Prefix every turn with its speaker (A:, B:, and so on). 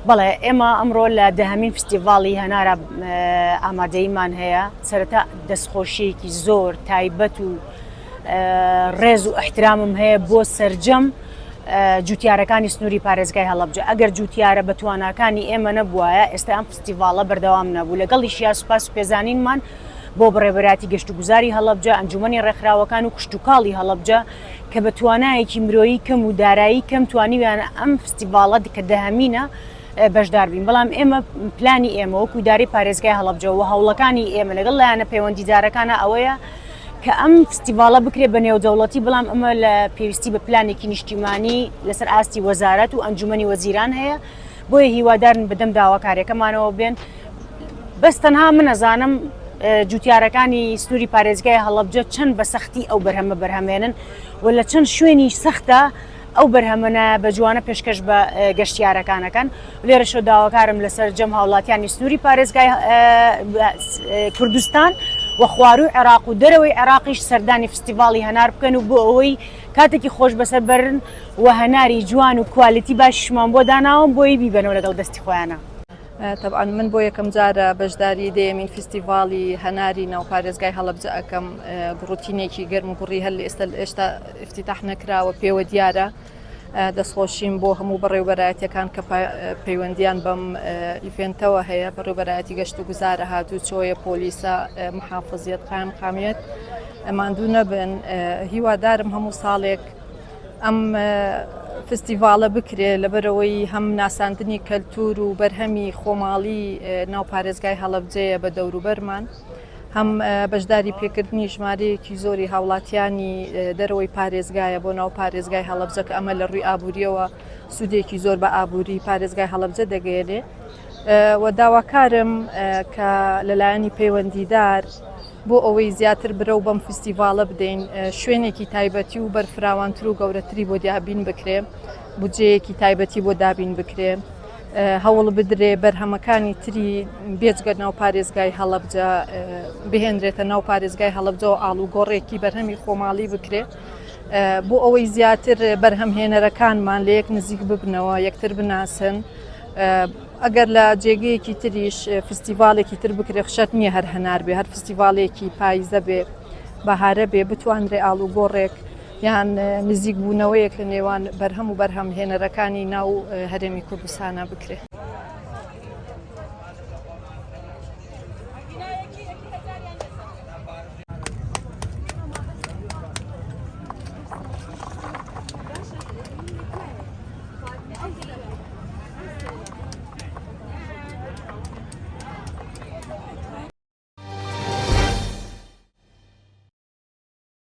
A: بەڵێ ئێمە ئەمڕۆ لە دەهەمین فستیڤاڵی هەنارە ئامادەیمان هەیە سەرەتا دەستخۆشیەکی زۆر تایبەت و ڕێز و احترامم هەیە بۆ سەرجەم جوتیارەکانی سنووری پارێزگای هەڵەبجە. ئەگەر جوتیارە بە تواناکانی ئێمە نەبووایە ئێستا ئەم فستیڤاڵە بەردەوام نەبوو. لەگەڵیشیا سوپاس و پێزانینمان بۆ بڕێوەبەراتی گەشت و گوزاری هەڵەبجە، ئەنجومەنی ڕێکخراوەکان و کشتتوکاڵی هەڵەبجە کە بە توانایەکی مرۆیی کەم و دارایی کەم توانیویانە ئەم فستیڤاڵە کە دەهەمینە بەشدار بین. بەڵام ئێمە پلانی ئێمە وەکو ئیدارەی پارێزگای هەڵەبجە و هەوڵەکانی ئێمە لەگەڵ لایەنە پەیوەندیدارەکانە ئەوەیە کە ئەم فستیڤاڵە بکرێت بە نێودەوڵەتی، بەڵام ئەمە لە پێویستی بە پلانێکی نیشتیمانی لەسەر ئاستی وەزارەت و ئەنجومەنی وەزیران هەیە. بۆیە هیوادارن بەدەم داواکاریەکەمانەوە بێن. بەس تەنها من ئەزانم جوتیارەکانی سنووری پارێزگای هەڵەبجە چەند بە سەختی ئەو بەرهەمە بەرهەمێنن و لە چەند شوێنی سەختە ئەو بەرهەمەنە بە جوانە پێشکەش بە گەشتیارەکانەکەن. لێرەشە داواکارم لەسەر جەم هاوڵاتیانی سنووری پارێزگای کوردستان و خوارو عێراق و دەرەوەی عێراقیش سەردانی فستیڤاڵی هەنار بکەن و بۆ ئەوەی کاتێکی خۆش بەسەر بەرن و هەناری جوان و کوالیتی باشیشمان بۆ داناوم بۆی بیبەنەوە لەگەڵ دەستی خۆیانە.
B: طبعا من بۆ یەکەم جارە بەشداری دەیەمین فستیڤاڵی هەناری ناو پارێزگای هەڵەبجە ئەەکەم. ڕوتینێکی گەرم و گوڕی هەر ئێستا افتتاح نەکراوە پێوە دیارە. دەستخۆشیم بۆ هەموو بەڕێوەبەرایەتیەکان کە پەیوەندیان بەم ئیڤێنتەوە هەیە، بەڕێوەبەرایەتی گەشت و گوزارە هاتوو چۆیە پۆلیسە محافزیەت قایمقامیەت ماندوو نەبن. هیوادارم هەموو ساڵێک ئەم فستیڤاڵە بکرێ لەبەرەوەی هەم ناساندنی کەلتور و بەرهەمی خۆماڵی ناو پارێزگای هەڵەبجەیە بە دەوروبەرمان، هەم بەشداری پێکردنی ژمارەیەکی زۆری هاوڵاتیانی دەرەوەی پارێزگایە بۆ ناو پارێزگای هەڵەبجە کە ئەمە لە ڕووی ئابووریەوە سوودێکی زۆر بە ئابووری پارێزگای هەڵەبجە دەگەێنێ. و داواکارم کە لەلایەنی پەیوەندیدار بۆ ئەوەی زیاتر برە و بەم فستیڤاڵە بدەین شوێنێکی تایبەتی و بەرفراوانتر و گەورەتری بۆ دابین بکرێ، بودجەیەکی تایبەتی بۆ دابین بکرێ، هەوڵ بدرێ بەرهەمەکانی تری بێجگە ناو پارێزگای هەڵەبجە بهێنرێتە ناو پارێزگای هەڵەبجە و ئاڵوگۆڕێکی بەرهەمی خۆماڵی بکرێ بۆ ئەوەی زیاتر بەرهەمهێنەرەکانمان لە یەک نزیک ببنەوە، یەکتر بناسن. ئەگەر لە جێگەیەکی تریش فستیڤاڵێکی تر بکرێ خشەت نییە هەر هەنار بێ، هەر فستیڤاڵێکی پاییزە بێ بەهارە بێ بتوانرێ ئاڵوگۆڕێک یان نزیک بوونەوەیەک لە نێوان بەرهەم و بەرهەمهێنەرەکانی ناو هەرێمی کوردستانە بکرێ.